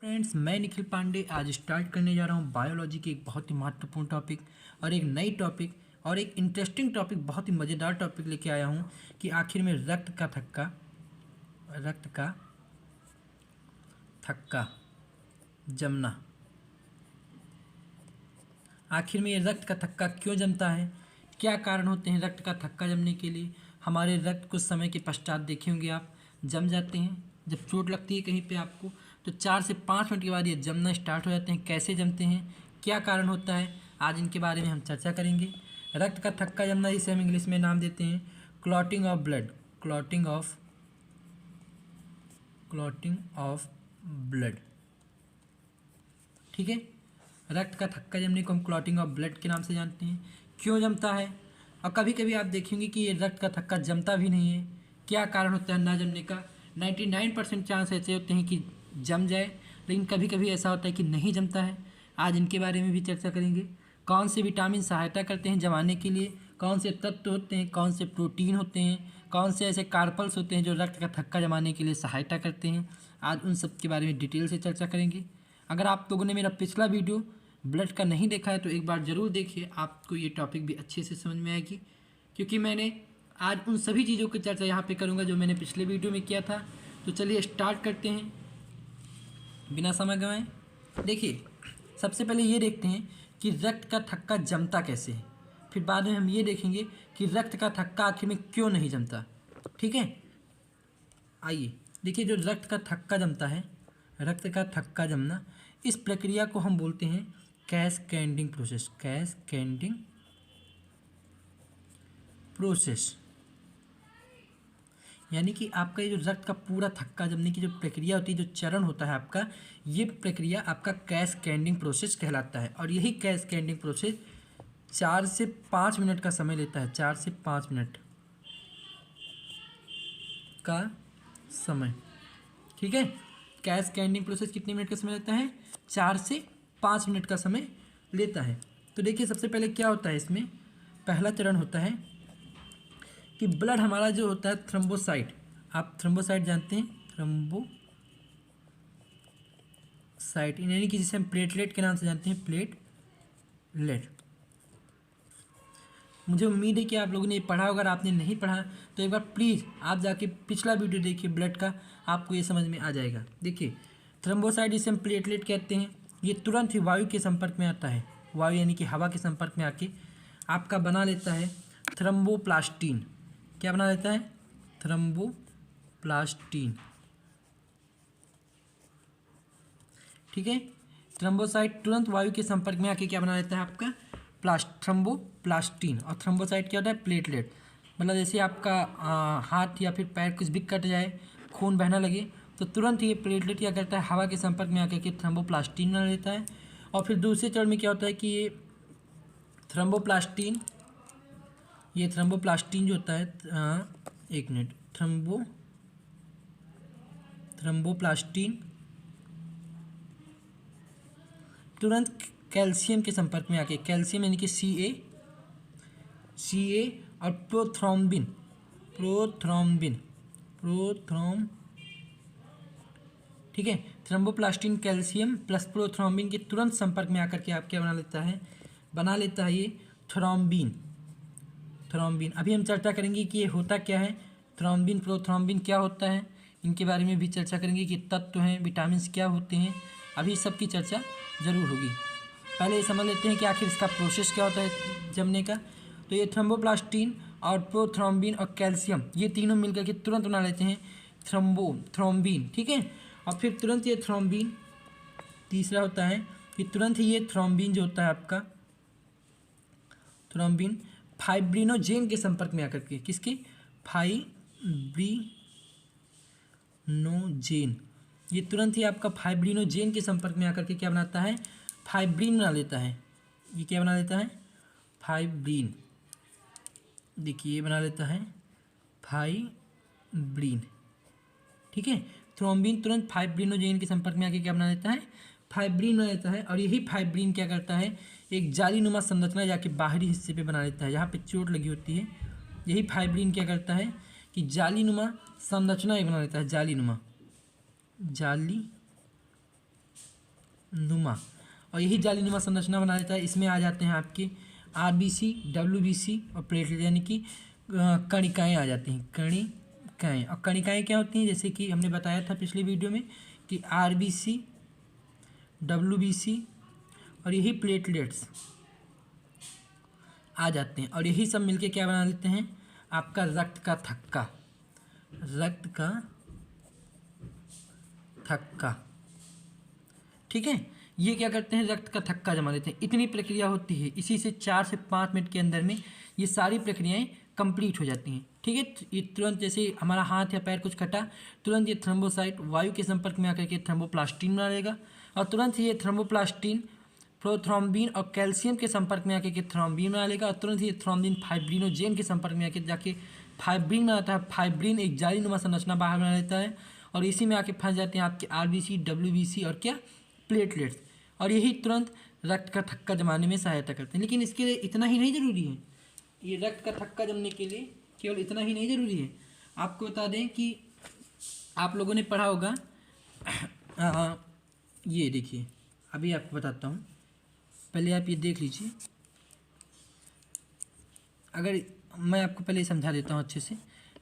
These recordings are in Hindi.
फ्रेंड्स, मैं निखिल पांडे आज स्टार्ट करने जा रहा हूँ बायोलॉजी की एक बहुत ही महत्वपूर्ण टॉपिक और एक नई टॉपिक और एक इंटरेस्टिंग टॉपिक, बहुत ही मज़ेदार टॉपिक लेके आया हूँ कि आखिर में रक्त का थक्का जमना, आखिर में ये रक्त का थक्का क्यों जमता है, क्या कारण होते हैं रक्त का थक्का जमने के लिए। हमारे रक्त कुछ समय के पश्चात देखे होंगे आप जम जाते हैं। जब चोट लगती है कहीं पे आपको तो 4 से 5 मिनट के बाद ये जमना स्टार्ट हो जाते हैं। कैसे जमते हैं, क्या कारण होता है, आज इनके बारे में हम चर्चा करेंगे। रक्त का थक्का जमना जिसे हम इंग्लिश में नाम देते हैं clotting of blood, clotting of blood. ठीक है, रक्त का थक्का जमने को हम क्लॉटिंग ऑफ ब्लड के नाम से जानते हैं। क्यों जमता है, और कभी कभी आप देखेंगे कि ये रक्त का थक्का जमता भी नहीं है। क्या कारण होता है ना जमने का। 99% चांस ऐसे होते हैं कि जम जाए, लेकिन कभी कभी ऐसा होता है कि नहीं जमता है। आज इनके बारे में भी चर्चा करेंगे। कौन से विटामिन सहायता करते हैं जमाने के लिए, कौन से तत्व होते हैं, कौन से प्रोटीन होते हैं, कौन से ऐसे कार्पल्स होते हैं जो रक्त का थक्का जमाने के लिए सहायता करते हैं। आज उन सब के बारे में डिटेल से चर्चा करेंगे। अगर आप लोगों ने मेरा पिछला वीडियो ब्लड का नहीं देखा है तो एक बार ज़रूर देखिए, आपको ये टॉपिक भी अच्छे से समझ में आएगी, क्योंकि मैंने आज उन सभी चीज़ों की चर्चा यहाँ पे करूँगा जो मैंने पिछले वीडियो में किया था। तो चलिए स्टार्ट करते हैं बिना समय गंवाए। देखिए, सबसे पहले ये देखते हैं कि रक्त का थक्का जमता कैसे है, फिर बाद में हम ये देखेंगे कि रक्त का थक्का आखिर में क्यों नहीं जमता। ठीक है, आइए देखिए, जो रक्त का थक्का जमता है, रक्त का थक्का जमना, इस प्रक्रिया को हम बोलते हैं कैस्केडिंग प्रोसेस। कैस्केडिंग प्रोसेस यानी कि आपका ये जो रक्त का पूरा थक्का जमने की जो प्रक्रिया होती है, जो चरण होता है आपका, ये प्रक्रिया आपका कैस्केडिंग प्रोसेस कहलाता है। और यही कैस्केडिंग प्रोसेस 4 से 5 मिनट का समय लेता है। 4 से 5 मिनट का समय। ठीक है, कैस्केडिंग प्रोसेस कितने मिनट का समय लेता है, 4 से 5 मिनट का समय लेता है। तो देखिए, सबसे पहले क्या होता है इसमें, पहला चरण होता है कि ब्लड हमारा जो होता है थ्रोम्बोसाइट, आप थ्रोम्बोसाइट जानते हैं, थ्रोम्बोसाइट यानी कि जिसे हम प्लेटलेट के नाम से जानते हैं, प्लेटलेट। मुझे उम्मीद है कि आप लोगों ने ये पढ़ा। अगर आपने नहीं पढ़ा तो एक बार प्लीज़ आप जाके पिछला वीडियो देखिए ब्लड का, आपको ये समझ में आ जाएगा। देखिए, थ्रोम्बोसाइट जिसे हम प्लेटलेट कहते हैं, ये तुरंत ही वायु के संपर्क में आता है। वायु यानी कि हवा के संपर्क में आके आपका बना लेता है थ्रोम्बोप्लास्टिन। क्या बना लेता है, थ्रोम्बोप्लास्टिन। ठीक है, थ्रोम्बोसाइट तुरंत वायु के संपर्क में आके क्या बना लेता है आपका थ्रोम्बोप्लास्टिन। और थ्रोम्बोसाइट क्या होता है, प्लेटलेट। मतलब जैसे आपका हाथ या फिर पैर कुछ भी कट जाए, खून बहना लगे, तो तुरंत ये प्लेटलेट क्या करता है, हवा के संपर्क में आकर के थ्रोम्बोप्लास्टिन बना लेता है। और फिर दूसरे चरण में क्या होता है कि ये थ्रोम्बोप्लास्टिन जो होता है, एक मिनट, थ्रोम्बोप्लास्टिन तुरंत कैल्शियम के संपर्क में आके, कैल्शियम यानी कि सी ए और प्रोथ्रोम्बिन ठीक है, थ्रोम्बोप्लास्टिन कैल्शियम प्लस प्रोथ्रोम्बिन के तुरंत संपर्क में आकर के आप क्या बना लेता है ये थ्रोम्बिन। अभी हम चर्चा करेंगे कि ये होता क्या है, थ्रोम्बिन प्रोथ्रोम्बिन क्या होता है, इनके बारे में भी चर्चा करेंगे कि तत्व हैं, विटामिन क्या होते हैं। अभी सब की चर्चा ज़रूर होगी। पहले ये समझ लेते हैं कि आखिर इसका प्रोसेस क्या होता है जमने का। तो ये थ्रोम्बोप्लास्टिन और प्रोथ्रोम्बिन और कैल्शियम, ये तीनों मिलकर के तुरंत बना लेते हैं थ्रोम्बिन। ठीक है, और फिर तुरंत ये थ्रोम्बिन, तीसरा होता है कि तुरंत ही ये थ्रोम्बिन जो होता है आपका थ्रोम्बिन फाइब्रिनोजेन के संपर्क में आकर के, किसके, फाइब्रिनोजेन, ये तुरंत ही आपका फाइब्रिनोजेन के संपर्क में आकर के क्या बनाता है, फाइब्रिन बना लेता है। ये क्या बना लेता है, फाइब्रिन। देखिए, ये बना लेता है फाइब्रिन। ठीक है, थ्रोम्बिन तुरंत फाइब्रिनोजेन के संपर्क में आके क्या बना लेता है, फाइब्रिन बना लेता है। और यही फाइब्रिन क्या करता है, एक जालीनुमा संरचना जाके बाहरी हिस्से पे बना लेता है, जहाँ पे चोट लगी होती है। यही फाइब्रिन क्या करता है कि जालीनुमा संरचना बना लेता है, जालीनुमा नुमा, और यही जालीनुमा संरचना बना देता है। इसमें आ जाते हैं आपके आरबीसी, डब्ल्यूबीसी और प्लेटलेट, यानी कि कणिकाएँ आ जाती हैं, कणिकाएँ। और कणिकाएँ क्या होती हैं, जैसे कि हमने बताया था पिछली वीडियो में कि आरबीसी, डब्ल्यूबीसी और यही प्लेटलेट्स आ जाते हैं, और यही सब मिलके क्या बना देते हैं, आपका रक्त का थक्का, रक्त का थक्का। ठीक है, ये क्या करते हैं, रक्त का थक्का जमा देते हैं। इतनी प्रक्रिया होती है, इसी से 4 से 5 मिनट के अंदर में ये सारी प्रक्रियाएं कंप्लीट हो जाती हैं। ठीक है, ये तुरंत जैसे हमारा हाथ या पैर कुछ कटा, तुरंत ये थ्रोम्बोसाइट वायु के संपर्क में आकर के थ्रोम्बोप्लास्टिन बना लेगा, और तुरंत ही ये थ्रोम्बोप्लास्टिन प्रोथ्रोम्बिन और कैल्शियम के संपर्क में आकर के थ्रोम्बिन बना लेगा, और तुरंत ही ये थ्रोम्बिन फाइब्रिनोजेन के संपर्क में आकर जाके फाइब्रिन बनाता है। फाइब्रिन एक जालीनुमा संरचना बाहर बना लेता है, और इसी में आके फंस जाते हैं आपके आरबीसी, डब्ल्यूबीसी और क्या, प्लेटलेट्स, और यही तुरंत रक्त का थक्का जमाने में सहायता करते हैं। लेकिन इसके लिए इतना ही नहीं ज़रूरी है, ये रक्त का थक्का जमने के लिए केवल इतना ही नहीं ज़रूरी है। आपको बता दें कि आप लोगों ने पढ़ा होगा, ये देखिए, अभी आपको बताता हूँ, पहले आप ये देख लीजिए। अगर मैं आपको पहले समझा देता हूँ अच्छे से।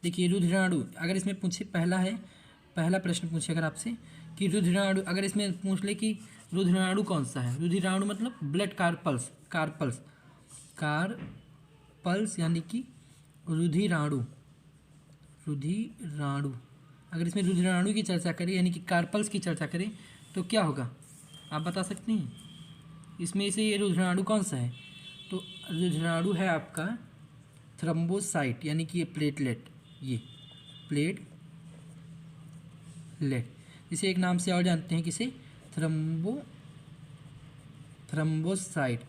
देखिए रुधिराणु, अगर इसमें पूछे, पहला प्रश्न पूछे अगर आपसे कि रुधिराणु, अगर इसमें पूछ ले कि रुधिराणु कौन सा है, रुधिराणु मतलब ब्लड कार्पल्स, कार्पल्स यानी कि रुधिराणु, अगर इसमें रुधिराणु की चर्चा करें यानी कि कार्पल्स की चर्चा करें तो क्या होगा, आप बता सकते हैं? इसमें से ये रुधिराणु कौन सा है? तो रुधिराणु है आपका थ्रोम्बोसाइट, यानी कि ये प्लेटलेट, ये प्लेटलेट, इसे एक नाम से और जानते हैं, किसे, थ्रोम्बोसाइट।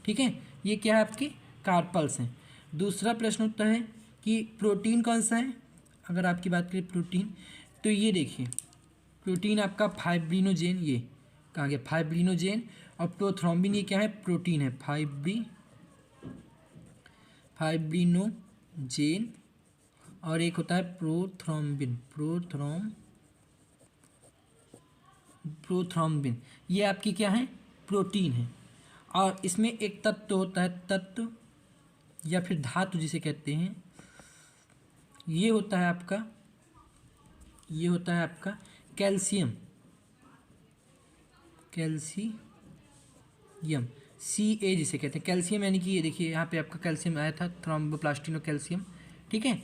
ठीक है, ये क्या है, आपके कार्पल्स हैं। दूसरा प्रश्न होता है कि प्रोटीन कौन सा है। अगर आपकी बात करें प्रोटीन, तो ये देखिए, प्रोटीन आपका फाइब्रिनोजेन, ये कहाँ गया, फाइब्रिनोजेन, और प्रोथ्रोम्बिन, ये क्या है, प्रोटीन है, फाइब्रिनोजेन, और एक होता है प्रोथ्रोम्बिन, प्रोथ्रोम्बिन, ये आपकी क्या है, प्रोटीन है। और इसमें एक तत्व होता है, तत्व या फिर धातु जिसे कहते हैं, ये होता है आपका कैल्शियम, Ca जिसे कहते हैं कैल्शियम, यानी कि ये देखिए यहाँ पे आपका कैल्शियम आया था, थ्रोम्बोप्लास्टिन और कैल्शियम। ठीक है,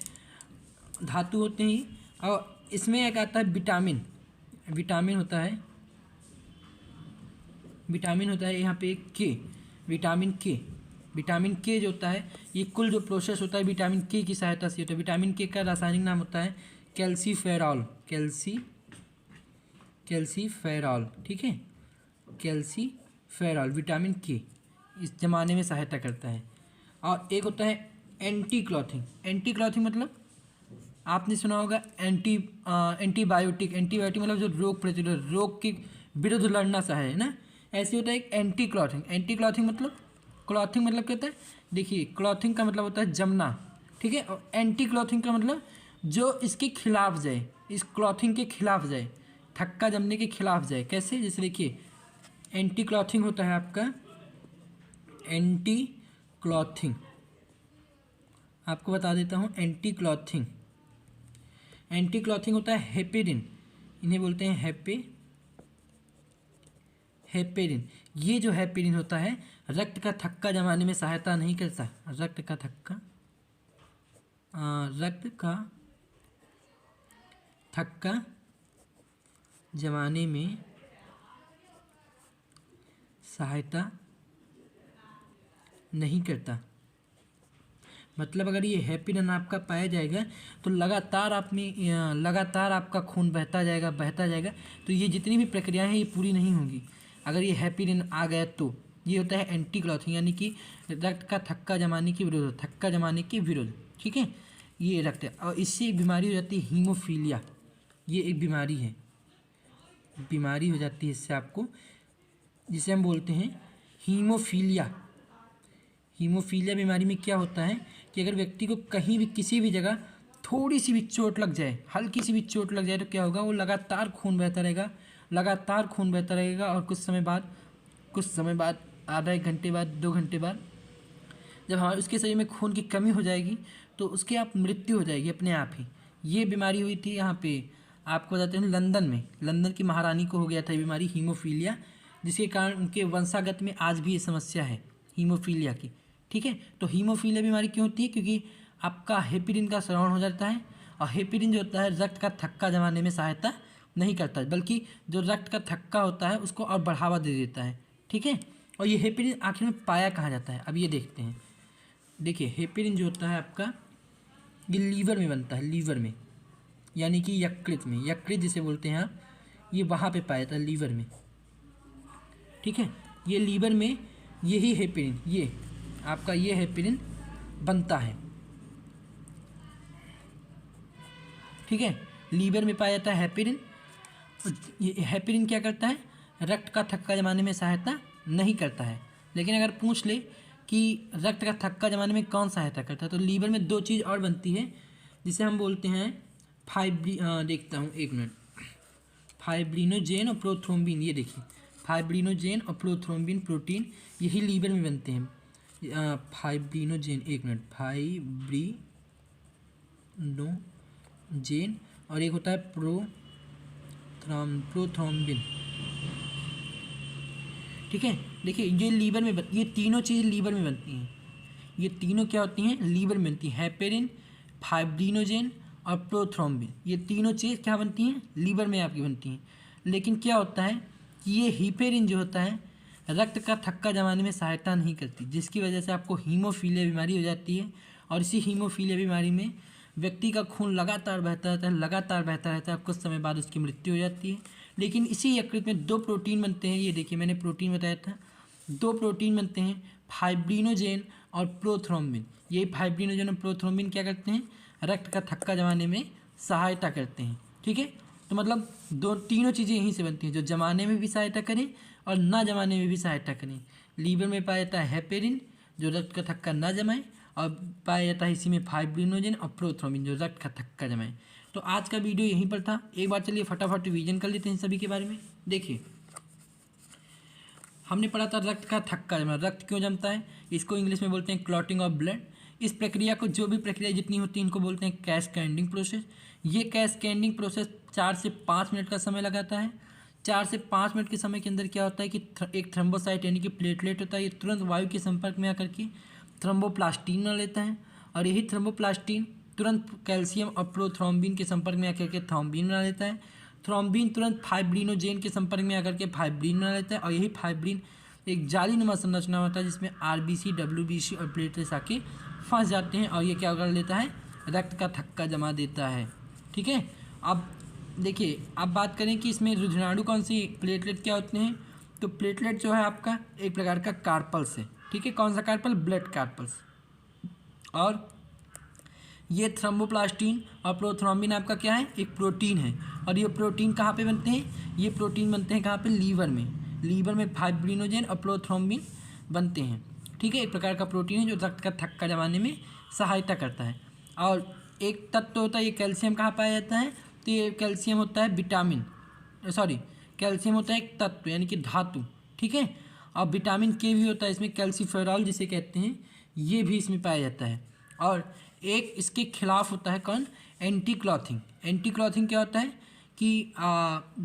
धातु होते हैं। और इसमें एक आता है विटामिन होता है यहाँ पे विटामिन के जो होता है, ये कुल जो प्रोसेस होता है विटामिन के की सहायता से होता है। विटामिन के का रासायनिक नाम होता है कैल्सीफेरॉल, कैल्सीफेरॉल। ठीक है, कैल्सीफेरॉल, विटामिन के इस जमाने में सहायता करता है। और एक होता है एंटी क्लॉथिंग मतलब आपने सुना होगा एंटीबायोटिक मतलब जो रोग प्रतिरोध, रोग के विरुद्ध लड़ना सा है ना, ऐसे होता है एक एंटी क्लॉथिंग मतलब, क्लॉथिंग मतलब क्या होता है, देखिए क्लॉथिंग का मतलब होता है जमना। ठीक है, और एंटी क्लॉथिंग का मतलब जो इसके खिलाफ जाए, इस क्लॉथिंग के खिलाफ जाए, थक्का जमने के खिलाफ जाए। कैसे, जैसे देखिए एंटी क्लॉथिंग होता है आपका, एंटी क्लॉथिंग आपको बता देता हूँ, एंटी क्लॉथिंग होता है हेपेरिन, इन्हें बोलते हैं हेपेरिन। ये जो हेपेरिन होता है रक्त का थक्का जमाने में सहायता नहीं करता, रक्त का थक्का जमाने में सहायता नहीं करता। मतलब अगर ये हेपेरिन आपका पाया जाएगा तो लगातार आपका खून बहता जाएगा, तो ये जितनी भी प्रक्रियाएं हैं ये पूरी नहीं होंगी। अगर ये हेपेरिन आ गया तो ये होता है एंटी क्लॉथिंग, यानी कि रक्त का थक्का जमाने के विरोध। ठीक है, ये रक्त है। और इससे एक बीमारी हो जाती है हीमोफीलिया, ये एक बीमारी हो जाती है इससे आपको, जिसे हम बोलते हैं हीमोफीलिया बीमारी में क्या होता है कि अगर व्यक्ति को कहीं भी किसी भी जगह थोड़ी सी भी चोट लग जाए, हल्की सी भी चोट लग जाए, तो क्या होगा, वो लगातार खून बहता रहेगा लगातार खून बहता रहेगा और कुछ समय बाद आधा एक घंटे बाद 2 घंटे बाद जब हमारे उसके शरीर में खून की कमी हो जाएगी तो उसकी आप मृत्यु हो जाएगी अपने आप ही। ये बीमारी हुई थी यहाँ पे आपको बताते हैं लंदन की महारानी को हो गया था ये बीमारी हीमोफीलिया, जिसके कारण उनके वंशागत में आज भी ये समस्या है हीमोफीलिया की। ठीक है, तो हीमोफीलिया बीमारी क्यों होती है? क्योंकि आपका हेपेरिन का स्रावन हो जाता है और हेपेरिन जो होता है रक्त का थक्का जमाने में सहायता नहीं करता, बल्कि जो रक्त का थक्का होता है उसको और बढ़ावा दे देता है। ठीक है, और ये हेपेरिन आखिर में पाया कहाँ जाता है, अब ये देखते हैं। देखिए हेपेरिन जो होता है आपका ये लीवर में बनता है, लीवर में यानी कि यकृत जिसे बोलते हैं आप, ये वहाँ पे पाया जाता है लीवर में। ठीक है, ये लीवर में यही हेपेरिन ये आपका ये हेपेरिन बनता है। ठीक है, लीवर में पाया जाता है हेपेरिन। ये हेपेरिन क्या करता है? रक्त का थक्का जमाने में सहायता नहीं करता है। लेकिन अगर पूछ ले कि रक्त का थक्का जमाने में कौन सहायता करता है, तो लीवर में 2 चीज़ और बनती है जिसे हम बोलते हैं देखता हूँ एक मिनट, फाइब्रिनोजेन और प्रोथ्रोम्बिन। ये देखिए फाइब्रिनोजेन और प्रोथ्रोम्बिन प्रोटीन यही लीवर में बनते हैं। फाइब्रिनोजेन और एक होता है प्रोथ्रोम्बिन। ठीक है, देखिए ये लीवर में ये तीनों चीज़ लीवर में बनती हैं। ये तीनों क्या होती हैं? लीवर में बनती हैं। हेपेरिन, फाइब्रिनोजेन और प्रोथ्रोम्बिन, ये तीनों चीज़ क्या बनती हैं? लीवर में आपकी बनती हैं। लेकिन क्या होता है कि ये हेपेरिन जो होता है रक्त का थक्का जमाने में सहायता नहीं करती, जिसकी वजह से आपको हीमोफीलिया बीमारी हो जाती है। और इसी हीमोफीलिया बीमारी में व्यक्ति का खून लगातार बहता रहता है, कुछ समय बाद उसकी मृत्यु हो जाती है। लेकिन इसी यकृत में 2 प्रोटीन बनते हैं। ये देखिए मैंने प्रोटीन बताया था, 2 प्रोटीन बनते हैं, फाइब्रिनोजेन और प्रोथ्रोम्बिन। यही फाइब्रिनोजेन और प्रोथ्रोम्बिन क्या करते हैं? रक्त का थक्का जमाने में सहायता करते हैं। ठीक है, तो मतलब तीनों चीज़ें यहीं से बनती हैं, जो जमाने में भी सहायता करें और ना जमाने में भी सहायता करें। लीवर में पाया जाता है हेपेरिन जो रक्त का थक्का ना जमाए, और पाया जाता है इसी में फाइब्रिनोजेन और प्रोथ्रोम्बिन जो रक्त का थक्का जमाए। तो आज का वीडियो यहीं पर था। एक बार चलिए फटाफट रिवीजन कर लेते हैं सभी के बारे में। देखिए हमने पढ़ा था रक्त का थक्का जमना, रक्त क्यों जमता है, इसको इंग्लिश में बोलते हैं क्लॉटिंग ऑफ ब्लड। इस प्रक्रिया को जो भी प्रक्रिया जितनी होती है इनको बोलते हैं कैस्केडिंग प्रोसेस। ये कैस्केडिंग प्रोसेस 4 से 5 मिनट का समय लगाता है। 4 से 5 मिनट के समय के अंदर क्या होता है कि एक थ्रोम्बोसाइट यानी कि प्लेटलेट होता है, ये तुरंत वायु के संपर्क में आकर के थ्रोम्बोप्लास्टिन बना लेता है, और यही थ्रोम्बोप्लास्टिन तुरंत कैल्शियम और प्रोथ्रोम्बिन के संपर्क में आकर के थ्रोम्बिन बना लेता है। थ्रोम्बिन तुरंत फाइब्रिनोजेन के संपर्क में आकर के फाइब्रिन बना लेता है, और यही फाइब्रिन एक जालीनुमा संरचना होता है जिसमें आरबीसी, डब्ल्यूबीसी और प्लेटलेट्स आके फंस जाते हैं, और ये क्या कर लेता है? रक्त का थक्का जमा देता है। ठीक है, अब देखिए अब बात करें कि इसमें रुधिराणु कौन सी प्लेटलेट क्या होते हैं, तो प्लेटलेट जो है आपका एक प्रकार का कार्पल्स है। ठीक है, कौन सा कार्पल? Blood carpals. और ये थ्रोम्बोप्लास्टिन और प्रोथ्रोम्बिन आपका क्या है? एक प्रोटीन है। और ये प्रोटीन कहाँ पे बनते हैं? ये प्रोटीन बनते हैं कहाँ पे? लीवर में। लीवर में फाइब्रिनोजेन और प्रोथ्रोम्बिन बनते हैं। ठीक है, एक प्रकार का प्रोटीन है जो रक्त का थक्का जमाने में सहायता करता है। और एक तत्व होता है, ये कैल्शियम कहाँ पाया जाता है? तो ये कैल्शियम होता है कैल्शियम होता है एक तत्व यानी कि धातु। ठीक है, और विटामिन के भी होता है इसमें, कैल्सीफेरॉल जिसे कहते हैं, ये भी इसमें पाया जाता है। और एक इसके खिलाफ होता है कौन? Anti clothing. एंटी क्लॉथिंग क्या होता है कि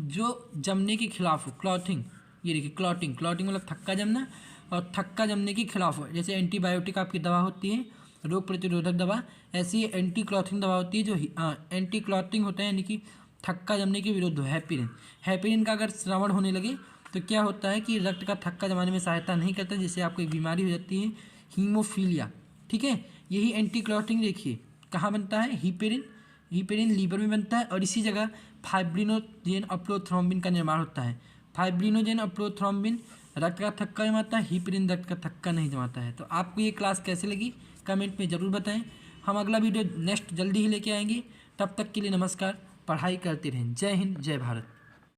जो जमने के खिलाफ हो, क्लॉथिंग। ये देखिए क्लॉटिंग मतलब थक्का जमना, और थक्का जमने के खिलाफ हो। जैसे एंटीबायोटिक आपकी दवा होती है, रोग प्रतिरोधक दवा, ऐसी एंटी क्लॉथिंग दवा होती है जो एंटी क्लॉथिंग होता है यानी कि थक्का जमने के विरुद्ध हो। हेपेरिन का अगर श्रवण होने लगे तो क्या होता है कि रक्त का थक्का जमाने में सहायता नहीं करता, जिससे आपको एक बीमारी हो जाती है हीमोफीलिया। ठीक है, यही एंटी क्लॉटिंग देखिए कहाँ बनता है? हीपेरिन लीवर में बनता है, और इसी जगह फाइब्रिनोजेन और प्रोथ्रोम्बिन का निर्माण होता है। फाइब्रिनोजेन और प्रोथ्रोम्बिन रक्त का थक्का जमाता है, हीपेरिन रक्त का थक्का नहीं जमाता है। तो आपको ये क्लास कैसे लगी कमेंट में ज़रूर बताएं। हम अगला वीडियो नेक्स्ट जल्दी ही लेके आएंगे। तब तक के लिए नमस्कार, पढ़ाई करते रहें। जय हिंद, जय भारत।